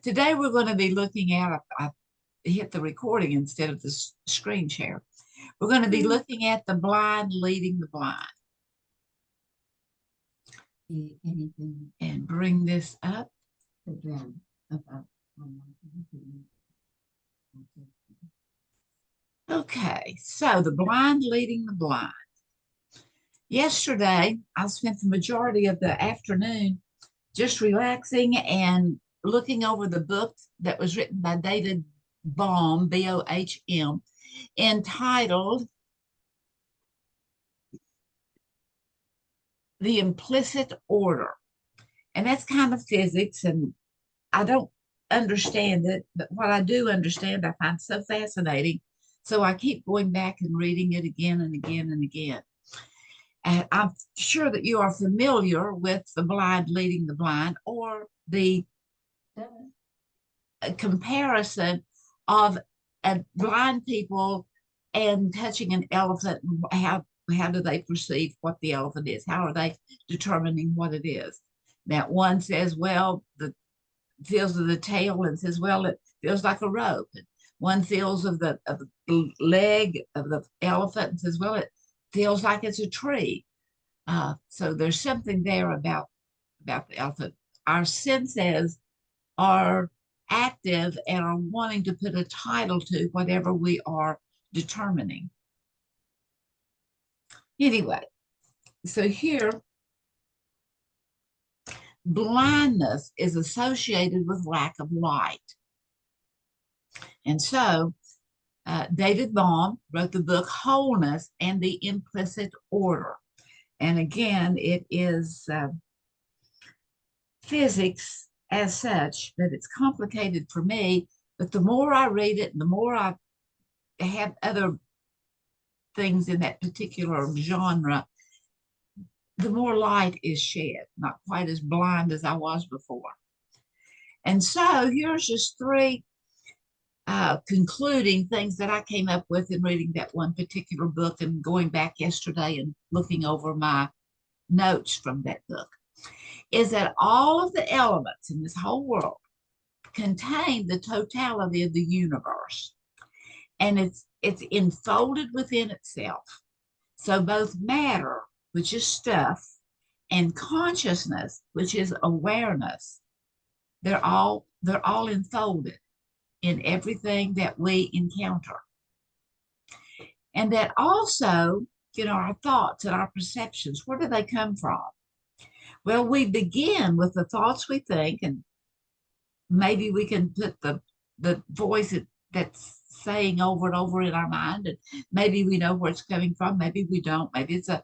Today we're going to be looking at, I hit the recording instead of the screen share. We're going to be looking at the blind leading the blind. Anything and bring this up. Okay, so the blind leading the blind. Yesterday, I spent the majority of the afternoon just relaxing and looking over the book that was written by David Bohm, Bohm, entitled The Implicit Order. And that's kind of physics, and I don't understand it, but what I do understand, I find so fascinating. So I keep going back and reading it again and again and again. And I'm sure that you are familiar with the blind leading the blind, or the comparison of blind people and touching an elephant, and how do they perceive what the elephant is? How are they determining what it is? Now, one says, well, the feels of the tail and says, well, it feels like a rope. And one feels of the leg of the elephant and says, well, it feels like it's a tree. So there's something there about the elephant. Our senses are active and are wanting to put a title to whatever we are determining. Anyway, so here, blindness is associated with lack of light. And so David Bohm wrote the book Wholeness and the Implicit Order. And again, it is physics as such, but it's complicated for me. But the more I read it, the more I have other things in that particular genre, the more light is shed, not quite as blind as I was before. And so here's just three concluding things that I came up with in reading that one particular book and going back yesterday and looking over my notes from that book, is that all of the elements in this whole world contain the totality of the universe, and it's enfolded within itself. So both matter, which is stuff, and consciousness, which is awareness, they're all enfolded in everything that we encounter. And that also, our thoughts and our perceptions, where do they come from? Well, we begin with the thoughts we think, and maybe we can put the voice that's saying over and over in our mind, and maybe we know where it's coming from, maybe we don't, maybe it's a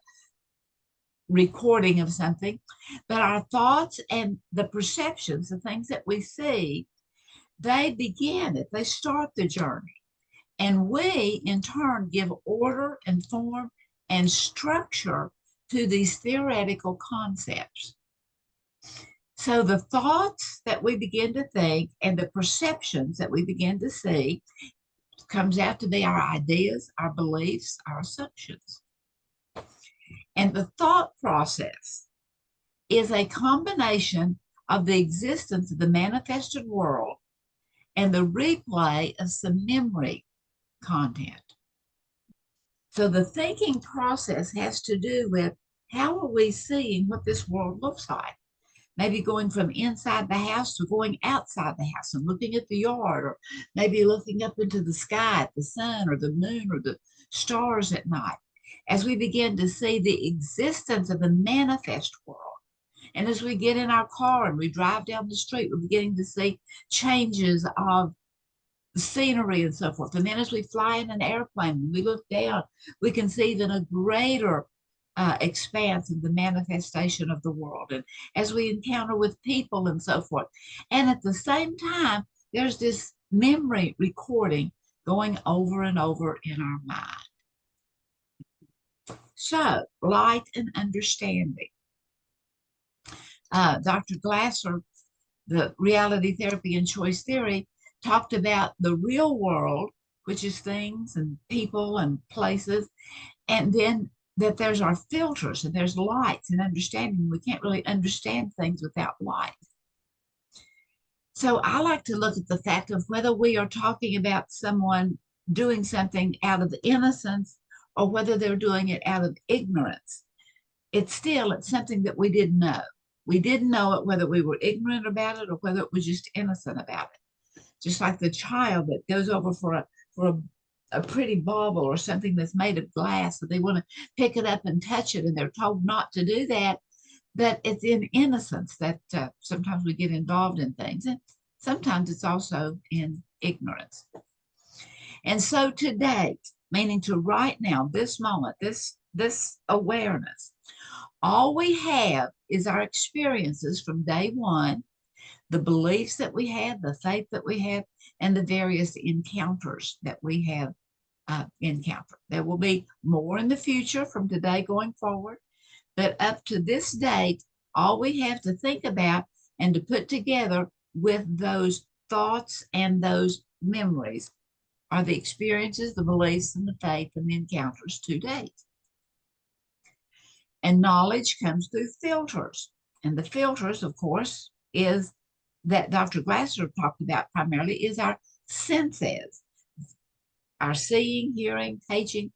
recording of something. But our thoughts and the perceptions, the things that we see, they begin it, they start the journey. And we, in turn, give order and form and structure to these theoretical concepts. So the thoughts that we begin to think and the perceptions that we begin to see comes out to be our ideas, our beliefs, our assumptions. And the thought process is a combination of the existence of the manifested world and the replay of some memory content. So the thinking process has to do with how are we seeing what this world looks like? Maybe going from inside the house to going outside the house and looking at the yard, or maybe looking up into the sky at the sun or the moon or the stars at night, as we begin to see the existence of the manifest world. And as we get in our car and we drive down the street, we're beginning to see changes of scenery and so forth. And then as we fly in an airplane, when we look down, we can see even a greater expanse of the manifestation of the world. And as we encounter with people and so forth. And at the same time, there's this memory recording going over and over in our mind. So, light and understanding. Dr. Glasser, the reality therapy and choice theory, talked about the real world, which is things and people and places, and then that there's our filters and there's lights and understanding. We can't really understand things without light. So I like to look at the fact of whether we are talking about someone doing something out of innocence or whether they're doing it out of ignorance. It's something that we didn't know. We didn't know it whether we were ignorant about it or whether it was just innocent about it. Just like the child that goes over for a pretty bauble or something that's made of glass, and they want to pick it up and touch it, and they're told not to do that. That it's in innocence that sometimes we get involved in things, and sometimes it's also in ignorance. And so to date, meaning to right now, this moment, this awareness, all we have is our experiences from day one, the beliefs that we have, the faith that we have, and the various encounters that we have encountered. There will be more in the future from today going forward, but up to this date, all we have to think about and to put together with those thoughts and those memories are the experiences, the beliefs, and the faith and the encounters to date. And knowledge comes through filters. And the filters, of course, is that Dr. Glasser talked about primarily is our senses, our seeing, hearing, touching,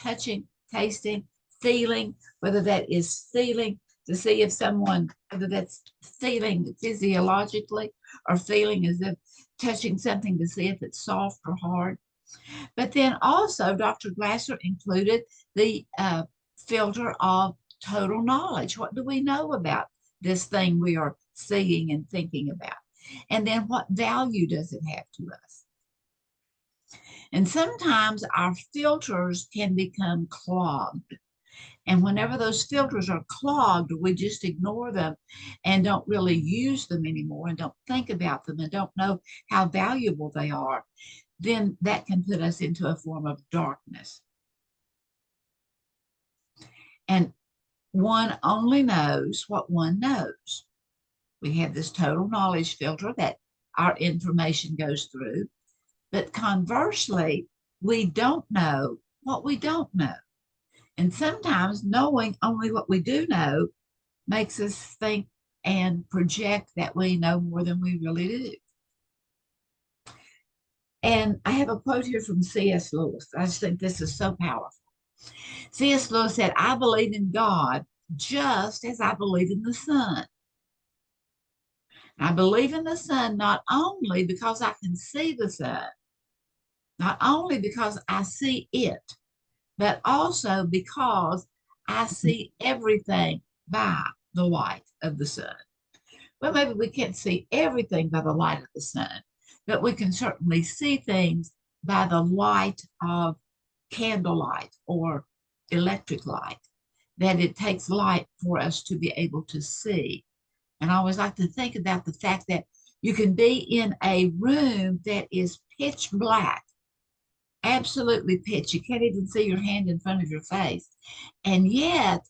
tasting, feeling, whether that is feeling to see if someone, whether that's feeling physiologically or feeling as if touching something to see if it's soft or hard. But then also, Dr. Glasser included the filter of total knowledge. What do we know about this thing we are seeing and thinking about? And then what value does it have to us? And sometimes our filters can become clogged. And whenever those filters are clogged, we just ignore them and don't really use them anymore and don't think about them and don't know how valuable they are, then that can put us into a form of darkness. And one only knows what one knows. We have this total knowledge filter that our information goes through. But conversely, we don't know what we don't know. And sometimes knowing only what we do know makes us think and project that we know more than we really do. And I have a quote here from C.S. Lewis. I just think this is so powerful. C.S. Lewis said, "I believe in God just as I believe in the sun. I believe in the sun not only because I can see the sun, not only because I see it, but also because I see everything by the light of the sun." Well, maybe we can't see everything by the light of the sun, but we can certainly see things by the light of candlelight or electric light, that it takes light for us to be able to see. And I always like to think about the fact that you can be in a room that is pitch black, absolutely pitch. You can't even see your hand in front of your face. And yet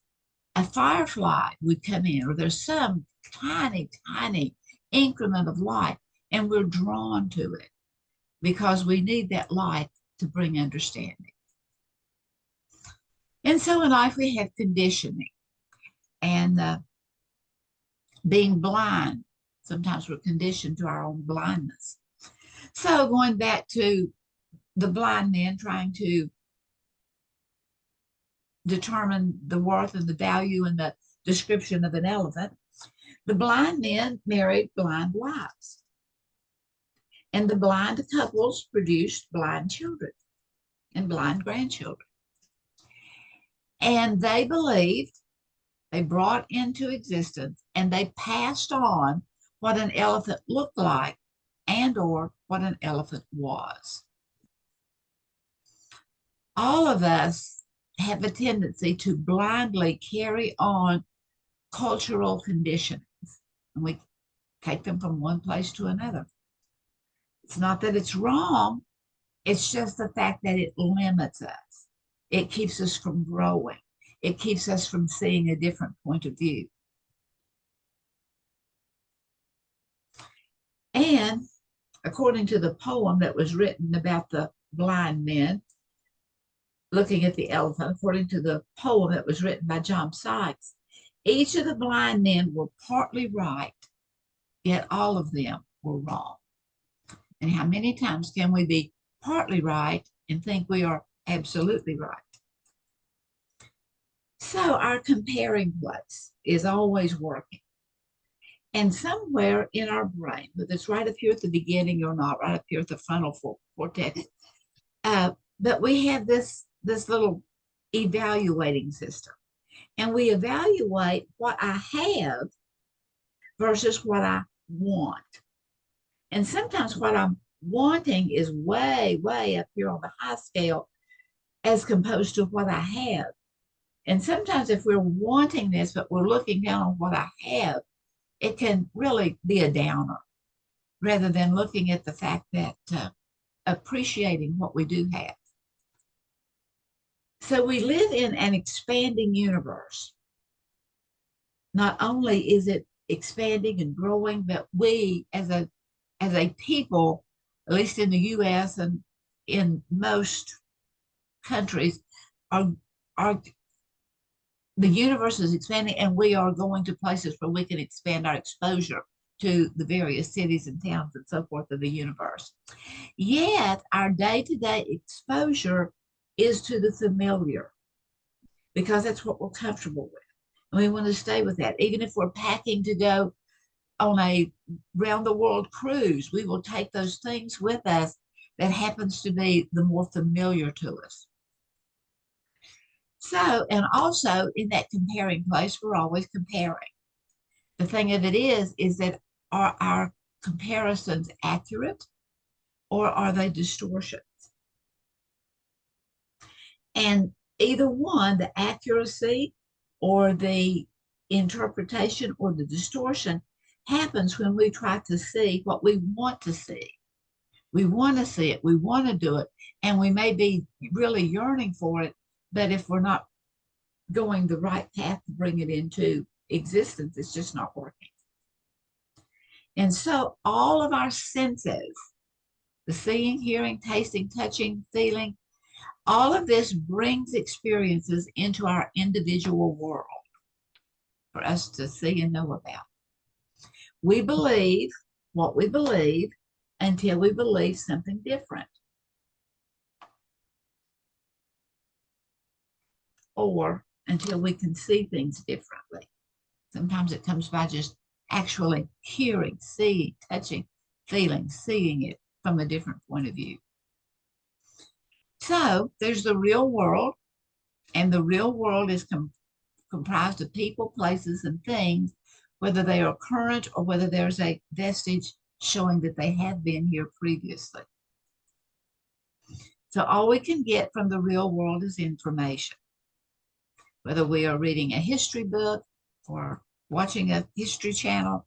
a firefly would come in, or there's some tiny, tiny increment of light, and we're drawn to it because we need that light to bring understanding. And so in life, we have conditioning and being blind. Sometimes we're conditioned to our own blindness. So going back to the blind men trying to determine the worth and the value and the description of an elephant, the blind men married blind wives. And the blind couples produced blind children and blind grandchildren. And they believed, they brought into existence, and they passed on what an elephant looked like and or what an elephant was. All of us have a tendency to blindly carry on cultural conditionings, and we take them from one place to another. It's not that it's wrong, it's just the fact that it limits us. It keeps us from growing. It keeps us from seeing a different point of view. And according to the poem that was written about the blind men looking at the elephant, according to the poem that was written by John Sykes, each of the blind men were partly right, yet all of them we're wrong? And how many times can we be partly right and think we are absolutely right? So our comparing place is always working. And somewhere in our brain, whether it's right up here at the beginning or not, right up here at the frontal cortex, but we have this little evaluating system. And we evaluate what I have versus what I want. And sometimes what I'm wanting is way, way up here on the high scale as opposed to what I have. And sometimes if we're wanting this, but we're looking down on what I have, it can really be a downer rather than looking at the fact that appreciating what we do have. So we live in an expanding universe. Not only is it expanding and growing, but we as a people, at least in the US and in most countries, are the universe is expanding, and we are going to places where we can expand our exposure to the various cities and towns and so forth of the universe. Yet our day-to-day exposure is to the familiar because that's what we're comfortable with. And we want to stay with that. Even if we're packing to go on a round the world cruise, we will take those things with us that happens to be the more familiar to us. So, and also in that comparing place, we're always comparing. The thing of it is that are our comparisons accurate or are they distortions? And either one, the accuracy or the interpretation or the distortion happens when we try to see what we want to see. We want to see it, we want to do it, and we may be really yearning for it, but if we're not going the right path to bring it into existence, it's just not working. And so all of our senses, the seeing, hearing, tasting, touching, feeling, all of this brings experiences into our individual world for us to see and know about. We believe what we believe until we believe something different. Or until we can see things differently. Sometimes it comes by just actually hearing, seeing, touching, feeling, seeing it from a different point of view. So there's the real world, and the real world is comprised of people, places, and things, whether they are current or whether there's a vestige showing that they have been here previously. So all we can get from the real world is information. Whether we are reading a history book or watching a history channel,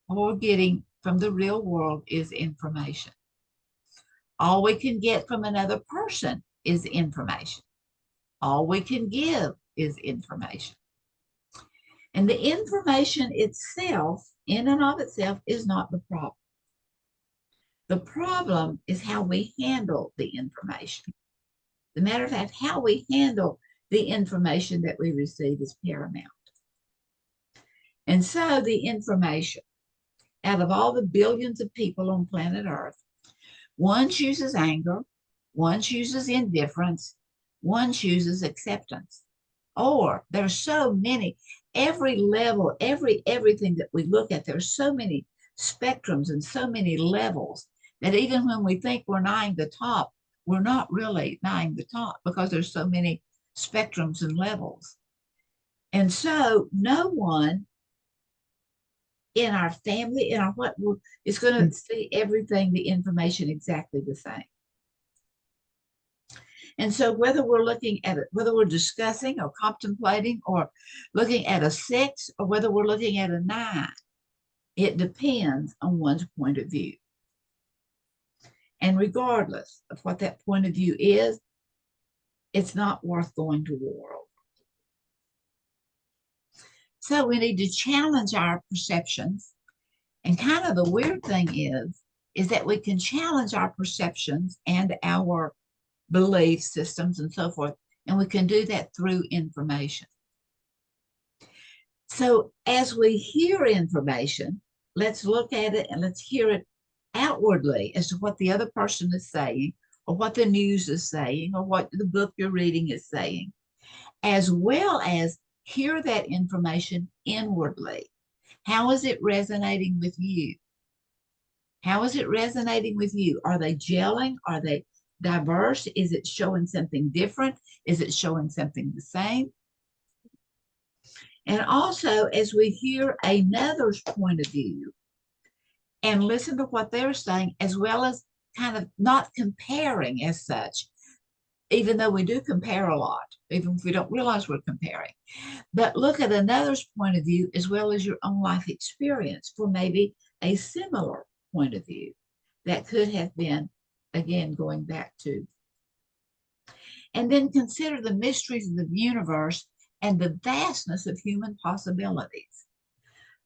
or getting from the real world is information. All we can get from another person is information. All we can give is information. And the information itself, in and of itself, is not the problem. The problem is how we handle the information. As a matter of fact, how we handle the information that we receive is paramount. And so the information, out of all the billions of people on planet Earth, one chooses anger, one chooses indifference, one chooses acceptance. Or there's so many, every level, everything that we look at, there's so many spectrums and so many levels that even when we think we're nigh the top, we're not really nigh the top because there's so many spectrums and levels. And so no one in our family, in our what is going to see everything, the information exactly the same. And so whether we're looking at it, whether we're discussing or contemplating or looking at a 6 or whether we're looking at a 9, it depends on one's point of view. And regardless of what that point of view is, it's not worth going to war over. So we need to challenge our perceptions. And kind of the weird thing is that we can challenge our perceptions and our belief systems and so forth, and we can do that through information. So as we hear information, let's look at it and let's hear it outwardly as to what the other person is saying, or what the news is saying, or what the book you're reading is saying, as well as hear that information inwardly. How is it resonating with you? How is it resonating with you? Are they gelling? Are they diverse? Is it showing something different? Is it showing something the same? And also, as we hear another's point of view and listen to what they're saying, as well as kind of not comparing as such, even though we do compare a lot, even if we don't realize we're comparing, but look at another's point of view as well as your own life experience for maybe a similar point of view that could have been, again, going back to. And then consider the mysteries of the universe and the vastness of human possibilities.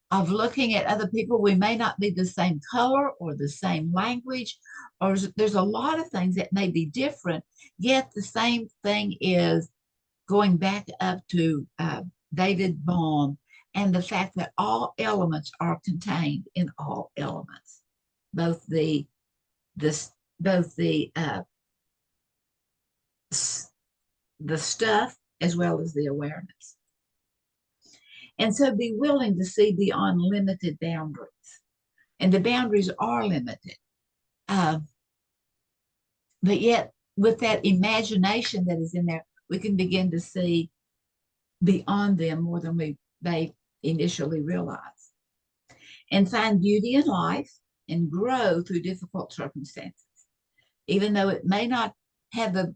Of looking at other people, we may not be the same color or the same language, or there's a lot of things that may be different, yet the same thing is going back up to David Bohm and the fact that all elements are contained in all elements, both the both the stuff as well as the awareness. And so be willing to see beyond limited boundaries. And the boundaries are limited. Uh, but yet, with that imagination that is in there, we can begin to see beyond them more than they initially realize. And find beauty in life and grow through difficult circumstances. Even though it may not have the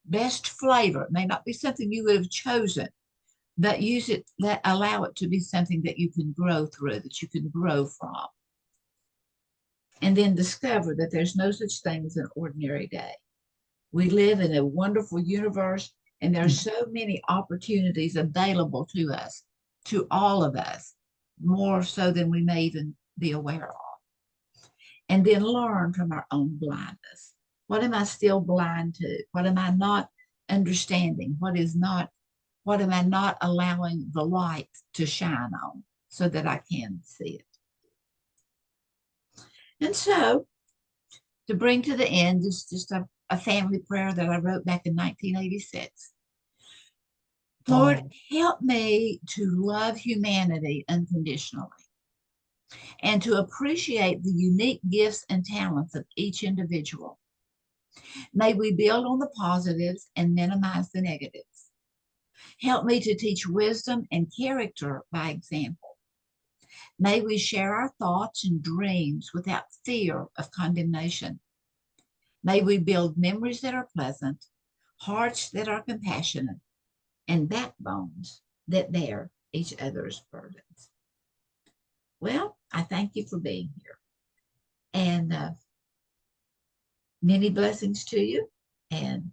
best flavor, it may not be something you would have chosen, but use it, allow it to be something that you can grow through, that you can grow from. And then discover that there's no such thing as an ordinary day. We live in a wonderful universe, and there are so many opportunities available to us, to all of us, more so than we may even be aware of. And then learn from our own blindness. What am I still blind to? What am I not understanding? What am I not allowing the light to shine on so that I can see it? And so, to bring to the end, just a family prayer that I wrote back in 1986. Lord, help me to love humanity unconditionally and to appreciate the unique gifts and talents of each individual. May we build on the positives and minimize the negatives. Help me to teach wisdom and character by example. May we share our thoughts and dreams without fear of condemnation. May we build memories that are pleasant, hearts that are compassionate, and backbones that bear each other's burdens. Well, I thank you for being here. And many blessings to you. And